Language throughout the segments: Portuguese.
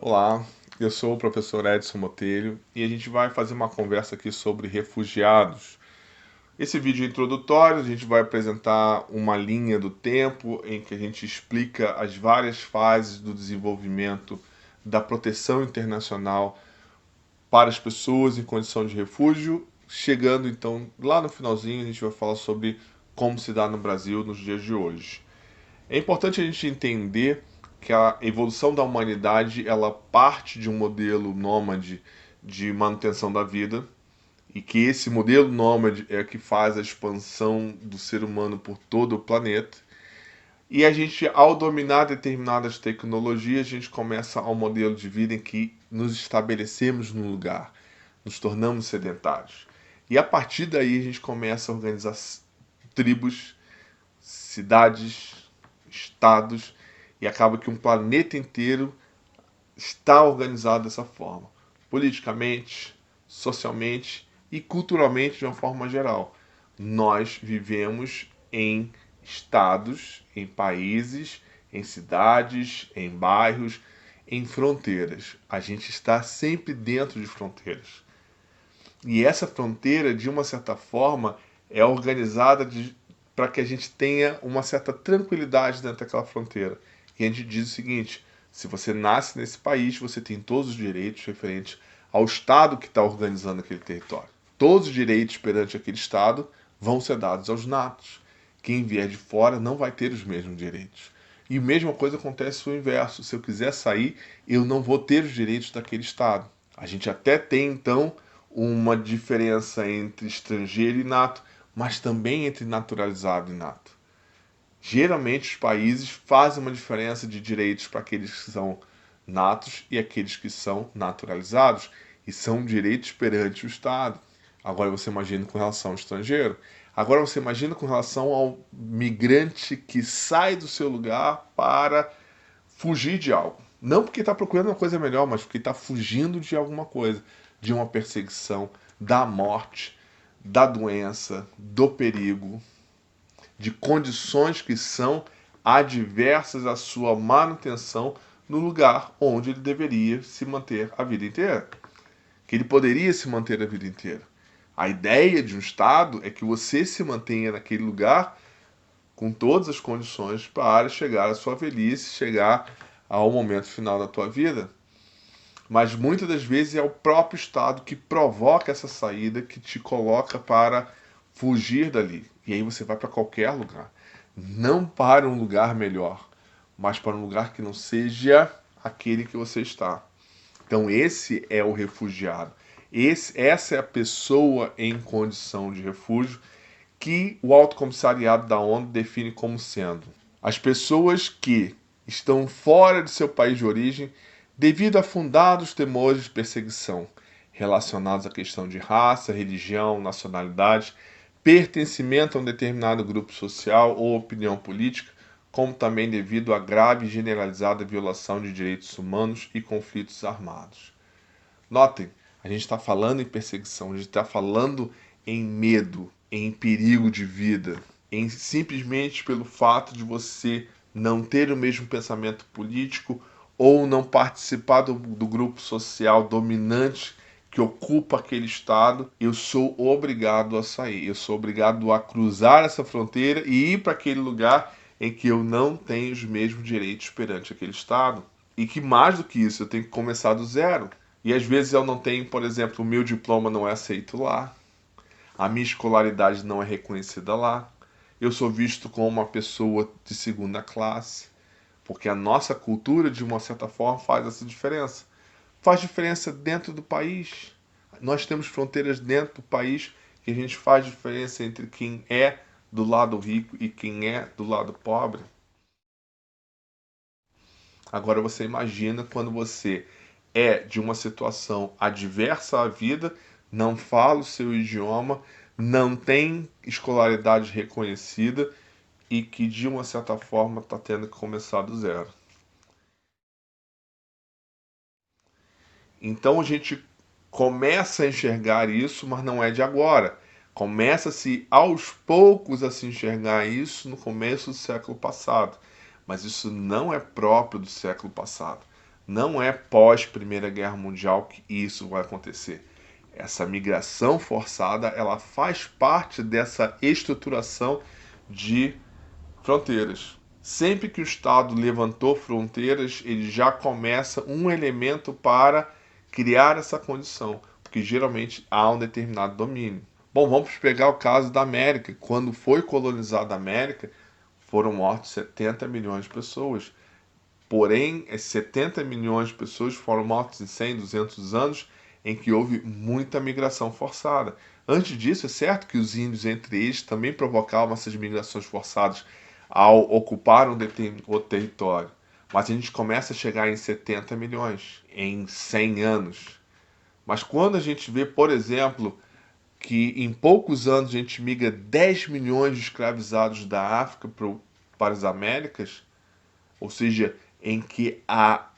Olá, eu sou o professor Edson Motelho e a gente vai fazer uma conversa aqui sobre refugiados. Esse vídeo introdutório, a gente vai apresentar uma linha do tempo em que a gente explica as várias fases do desenvolvimento da proteção internacional para as pessoas em condição de refúgio. Chegando então lá no finalzinho, a gente vai falar sobre como se dá no Brasil nos dias de hoje. É importante a gente entender que a evolução da humanidade ela parte de um modelo nômade de manutenção da vida e que esse modelo nômade é que faz a expansão do ser humano por todo o planeta. E a gente, ao dominar determinadas tecnologias, a gente começa ao modelo de vida em que nos estabelecemos num lugar, nos tornamos sedentários. E a partir daí a gente começa a organizar tribos, cidades, estados, e acaba que um planeta inteiro está organizado dessa forma, politicamente, socialmente e culturalmente de uma forma geral. Nós vivemos em estados, em países, em cidades, em bairros, em fronteiras. A gente está sempre dentro de fronteiras. E essa fronteira, de uma certa forma, é organizada para que a gente tenha uma certa tranquilidade dentro daquela fronteira. E a gente diz o seguinte: se você nasce nesse país, você tem todos os direitos referentes ao Estado que está organizando aquele território. Todos os direitos perante aquele Estado vão ser dados aos natos. Quem vier de fora não vai ter os mesmos direitos. E a mesma coisa acontece o inverso. Se eu quiser sair, eu não vou ter os direitos daquele Estado. A gente até tem, então, uma diferença entre estrangeiro e nato, mas também entre naturalizado e nato. Geralmente os países fazem uma diferença de direitos para aqueles que são natos e aqueles que são naturalizados, e são direitos perante o Estado. Agora você imagina com relação ao estrangeiro. Agora você imagina com relação ao migrante que sai do seu lugar para fugir de algo. Não porque está procurando uma coisa melhor, mas porque está fugindo de alguma coisa, de uma perseguição, da morte, da doença, do perigo, de condições que são adversas à sua manutenção no lugar onde ele deveria se manter a vida inteira, que ele poderia se manter a vida inteira. A ideia de um Estado é que você se mantenha naquele lugar com todas as condições para chegar à sua velhice, chegar ao momento final da tua vida. Mas muitas das vezes é o próprio Estado que provoca essa saída, que te coloca para fugir dali. E aí você vai para qualquer lugar. Não para um lugar melhor, mas para um lugar que não seja aquele que você está. Então esse é o refugiado. Essa é a pessoa em condição de refúgio que o Alto Comissariado da ONU define como sendo as pessoas que estão fora de seu país de origem devido a fundados temores de perseguição relacionados à questão de raça, religião, nacionalidade, pertencimento a um determinado grupo social ou opinião política, como também devido à grave e generalizada violação de direitos humanos e conflitos armados. Notem, a gente está falando em perseguição, a gente está falando em medo, em perigo de vida, em simplesmente pelo fato de você não ter o mesmo pensamento político ou não participar do grupo social dominante que ocupa aquele estado, eu sou obrigado a sair, eu sou obrigado a cruzar essa fronteira e ir para aquele lugar em que eu não tenho os mesmos direitos perante aquele estado. E que mais do que isso, eu tenho que começar do zero. E às vezes eu não tenho, por exemplo, o meu diploma não é aceito lá, a minha escolaridade não é reconhecida lá, eu sou visto como uma pessoa de segunda classe, porque a nossa cultura, de uma certa forma, faz essa diferença. Faz diferença dentro do país. Nós temos fronteiras dentro do país que a gente faz diferença entre quem é do lado rico e quem é do lado pobre. Agora você imagina quando você é de uma situação adversa à vida, não fala o seu idioma, não tem escolaridade reconhecida e que de uma certa forma está tendo que começar do zero. Então a gente começa a enxergar isso, mas não é de agora. Começa-se aos poucos a se enxergar isso no começo do século passado. Mas isso não é próprio do século passado. Não é pós Primeira Guerra Mundial que isso vai acontecer. Essa migração forçada, ela faz parte dessa estruturação de fronteiras. Sempre que o Estado levantou fronteiras, ele já começa um elemento para criar essa condição, porque geralmente há um determinado domínio. Bom, vamos pegar o caso da América. Quando foi colonizada a América, foram mortos 70 milhões de pessoas. Porém, esses 70 milhões de pessoas foram mortas em 100, 200 anos em que houve muita migração forçada. Antes disso, é certo que os índios, entre eles, também provocavam essas migrações forçadas ao ocupar um determinado território. Mas a gente começa a chegar em 70 milhões em 100 anos. Mas quando a gente vê, por exemplo, que em poucos anos a gente migra 10 milhões de escravizados da África para as Américas, ou seja, em que a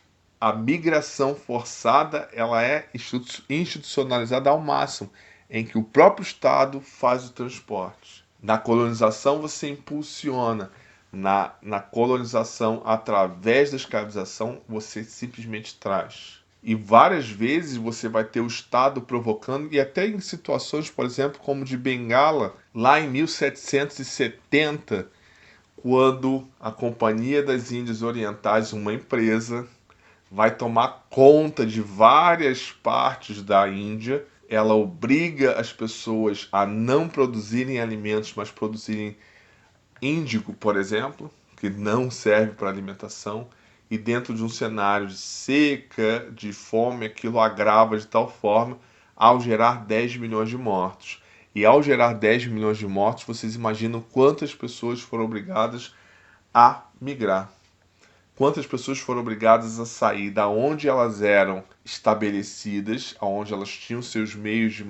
migração forçada ela é institucionalizada ao máximo, em que o próprio Estado faz o transporte. Na colonização você impulsiona, na colonização através da escravização você simplesmente traz. E várias vezes você vai ter o Estado provocando, e até em situações, por exemplo, como de Bengala, lá em 1770, quando a Companhia das Índias Orientais, uma empresa, vai tomar conta de várias partes da Índia. Ela obriga as pessoas a não produzirem alimentos, mas produzirem índigo, por exemplo, que não serve para alimentação. E dentro de um cenário de seca, de fome, aquilo agrava de tal forma ao gerar 10 milhões de mortos. E ao gerar 10 milhões de mortos, vocês imaginam quantas pessoas foram obrigadas a migrar. Quantas pessoas foram obrigadas a sair da onde elas eram estabelecidas, aonde elas tinham seus meios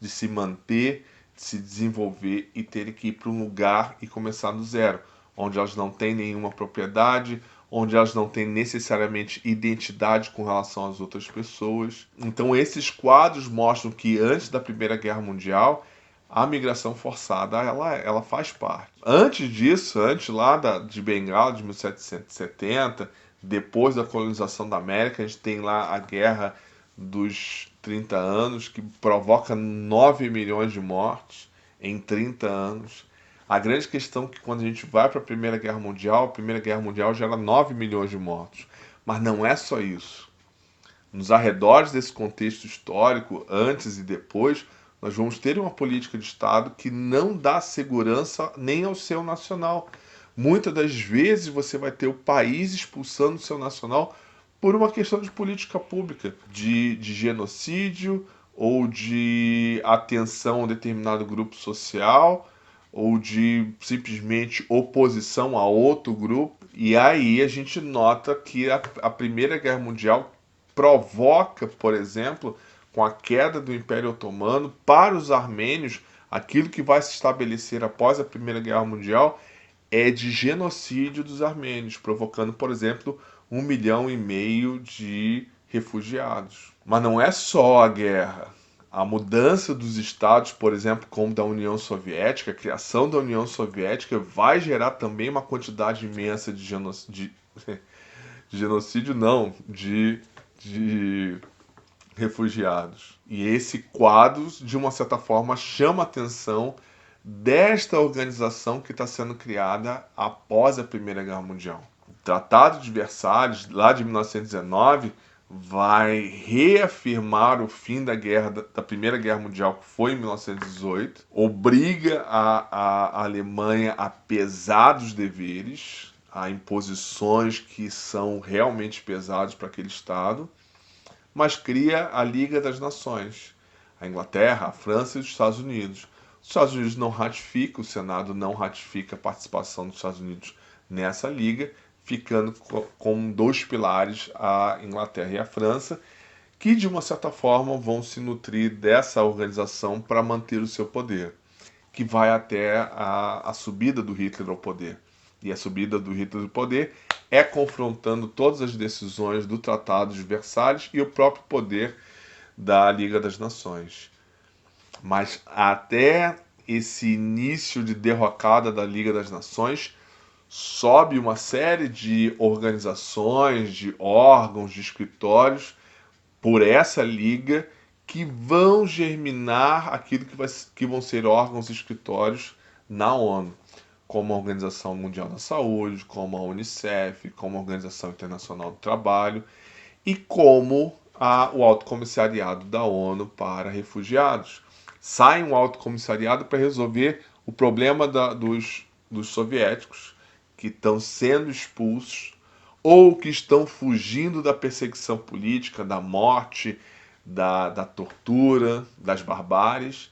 de se manter, de se desenvolver e terem que ir para um lugar e começar do zero, onde elas não têm nenhuma propriedade, onde elas não têm necessariamente identidade com relação às outras pessoas. Então esses quadros mostram que antes da Primeira Guerra Mundial a migração forçada ela faz parte. Antes disso, antes lá de Bengala, de 1770, depois da colonização da América, a gente tem lá a Guerra dos 30 anos, que provoca 9 milhões de mortes em 30 anos. A grande questão é que quando a gente vai para a Primeira Guerra Mundial gera 9 milhões de mortos. Mas não é só isso. Nos arredores desse contexto histórico, antes e depois, nós vamos ter uma política de Estado que não dá segurança nem ao seu nacional. Muitas das vezes você vai ter o país expulsando o seu nacional por uma questão de política pública, de genocídio ou de atenção a um determinado grupo social ou de simplesmente oposição a outro grupo. E aí a gente nota que a Primeira Guerra Mundial provoca, por exemplo, com a queda do Império Otomano, para os armênios, aquilo que vai se estabelecer após a Primeira Guerra Mundial é de genocídio dos armênios, provocando, por exemplo, 1,5 milhão de refugiados. Mas não é só a guerra. A mudança dos estados, por exemplo, como da União Soviética, a criação da União Soviética vai gerar também uma quantidade imensa de genocídio, não, de refugiados. E esse quadro, de uma certa forma, chama a atenção desta organização que está sendo criada após a Primeira Guerra Mundial. O Tratado de Versalhes, lá de 1919, vai reafirmar o fim da Primeira Guerra Mundial, que foi em 1918, obriga a Alemanha a pesar dos deveres, a imposições que são realmente pesados para aquele Estado, mas cria a Liga das Nações, a Inglaterra, a França e os Estados Unidos. Os Estados Unidos não ratificam, o Senado não ratifica a participação dos Estados Unidos nessa liga, ficando com dois pilares, a Inglaterra e a França, que de uma certa forma vão se nutrir dessa organização para manter o seu poder, que vai até a subida do Hitler ao poder. E a subida do Hitler ao poder é confrontando todas as decisões do Tratado de Versalhes e o próprio poder da Liga das Nações. Mas até esse início de derrocada da Liga das Nações, sobe uma série de organizações, de órgãos, de escritórios por essa liga que vão germinar aquilo que vão ser órgãos e escritórios na ONU, como a Organização Mundial da Saúde, como a Unicef, como a Organização Internacional do Trabalho e como o Alto Comissariado da ONU para Refugiados. Sai um Alto Comissariado para resolver o problema dos soviéticos que estão sendo expulsos ou que estão fugindo da perseguição política, da morte, da tortura, das barbáries,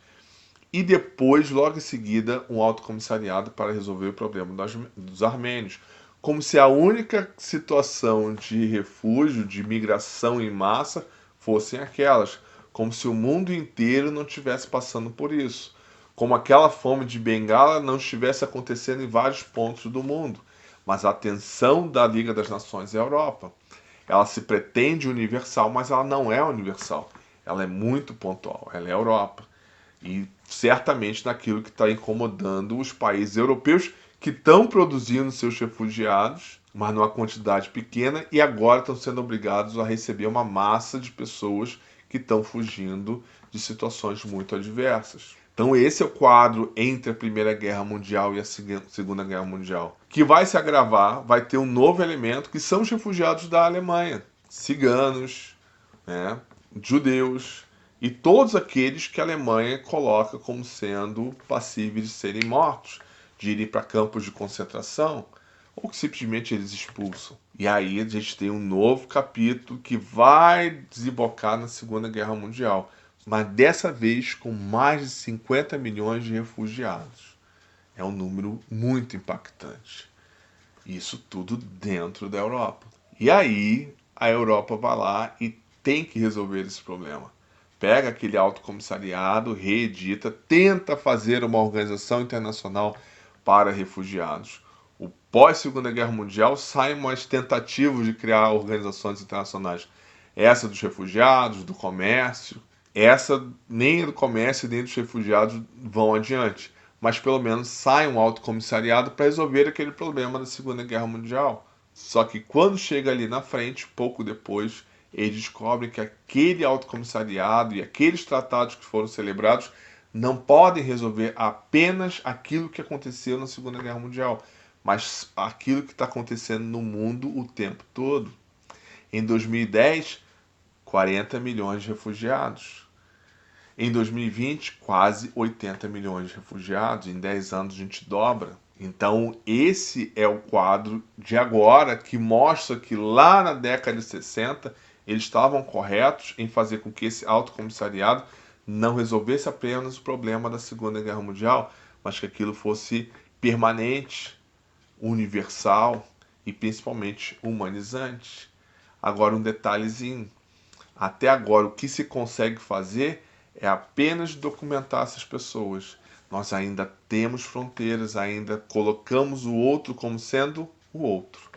e depois, logo em seguida, um alto comissariado para resolver o problema dos armênios. Como se a única situação de refúgio, de migração em massa, fossem aquelas. Como se o mundo inteiro não estivesse passando por isso. Como aquela fome de Bengala não estivesse acontecendo em vários pontos do mundo. Mas a atenção da Liga das Nações é a Europa. Ela se pretende universal, mas ela não é universal. Ela é muito pontual. Ela é a Europa. E certamente naquilo que está incomodando os países europeus que estão produzindo seus refugiados, mas numa quantidade pequena, e agora estão sendo obrigados a receber uma massa de pessoas que estão fugindo de situações muito adversas. Então esse é o quadro entre a Primeira Guerra Mundial e a Segunda Guerra Mundial, que vai se agravar, vai ter um novo elemento, que são os refugiados da Alemanha, ciganos, né, judeus, e todos aqueles que a Alemanha coloca como sendo passíveis de serem mortos, de irem para campos de concentração, ou que simplesmente eles expulsam. E aí a gente tem um novo capítulo que vai desembocar na Segunda Guerra Mundial, mas dessa vez com mais de 50 milhões de refugiados. É um número muito impactante. Isso tudo dentro da Europa. E aí a Europa vai lá e tem que resolver esse problema. Pega aquele alto comissariado, reedita, tenta fazer uma organização internacional para refugiados. O pós-Segunda Guerra Mundial saem umas tentativas de criar organizações internacionais. Essa dos refugiados, do comércio. Essa nem do comércio nem dos refugiados vão adiante. Mas pelo menos sai um alto comissariado para resolver aquele problema da Segunda Guerra Mundial. Só que quando chega ali na frente, pouco depois, eles descobrem que aquele alto comissariado e aqueles tratados que foram celebrados não podem resolver apenas aquilo que aconteceu na Segunda Guerra Mundial, mas aquilo que está acontecendo no mundo o tempo todo. Em 2010, 40 milhões de refugiados. Em 2020, quase 80 milhões de refugiados. Em 10 anos a gente dobra. Então esse é o quadro de agora que mostra que lá na década de 60 eles estavam corretos em fazer com que esse alto comissariado não resolvesse apenas o problema da Segunda Guerra Mundial, mas que aquilo fosse permanente, universal e principalmente humanizante. Agora um detalhezinho. Até agora, o que se consegue fazer é apenas documentar essas pessoas. Nós ainda temos fronteiras, ainda colocamos o outro como sendo o outro.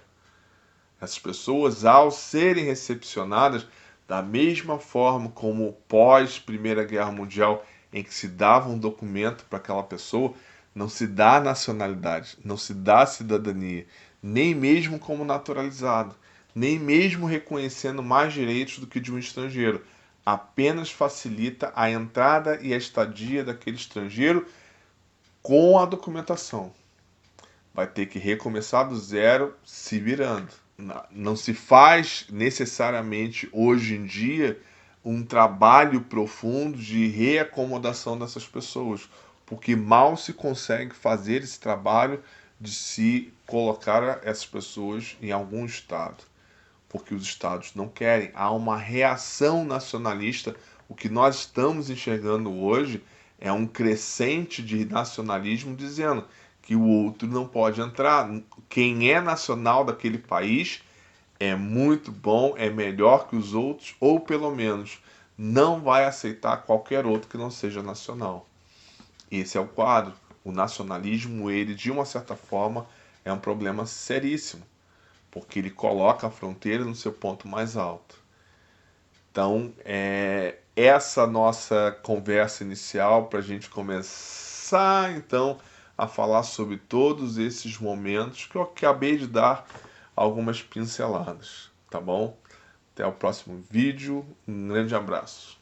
Essas pessoas, ao serem recepcionadas da mesma forma como pós Primeira Guerra Mundial, em que se dava um documento para aquela pessoa, não se dá nacionalidade, não se dá cidadania, nem mesmo como naturalizado, nem mesmo reconhecendo mais direitos do que de um estrangeiro. Apenas facilita a entrada e a estadia daquele estrangeiro com a documentação. Vai ter que recomeçar do zero, se virando. Não se faz necessariamente hoje em dia um trabalho profundo de reacomodação dessas pessoas, porque mal se consegue fazer esse trabalho de se colocar essas pessoas em algum estado, porque os estados não querem. Há uma reação nacionalista. O que nós estamos enxergando hoje é um crescente de nacionalismo dizendo que o outro não pode entrar. Quem é nacional daquele país é muito bom, é melhor que os outros, ou pelo menos não vai aceitar qualquer outro que não seja nacional. Esse é o quadro. O nacionalismo, ele, de uma certa forma, é um problema seríssimo, porque ele coloca a fronteira no seu ponto mais alto. Então, essa nossa conversa inicial para a gente começar, então, a falar sobre todos esses momentos que eu acabei de dar algumas pinceladas, tá bom? Até o próximo vídeo, um grande abraço.